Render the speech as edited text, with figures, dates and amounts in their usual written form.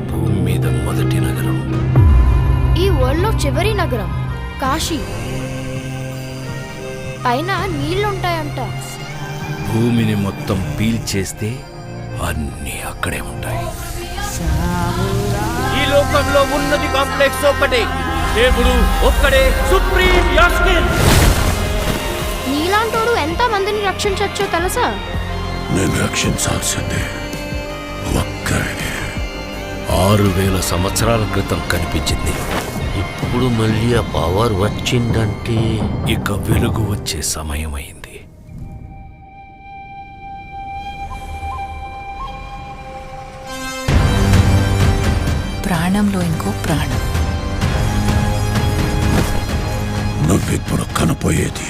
భూమి మీద మొదటి నగరం, ఈ వరల్డ్లో చివరి నగరం కాశీ. పైన నీళ్లుంటాయంట. భూమిని మొత్తం పీల్చేస్తే అన్నీ అక్కడే ఉంటాయి. ఈ లోకంలో ఉన్నది కాంప్లెక్స్ ఒక్కటే, దేవుడు ఒక్కడే సుప్రీం యాస్కిన్. నీలాంటోడు ఎంత మందిని రక్షించచ్చో తెలుసా? నేను రక్షించాల్సిందే ఒక్కడే. 6000 సంవత్సరాల క్రితం కనిపించింది. ఇప్పుడు మళ్ళీ ఆ పవర్ వచ్చిందంటే ఇక వెలుగు వచ్చే సమయమైంది. ప్రాణంలో ఇంకో ప్రాణం. నువ్విప్పుడు కనపోయేది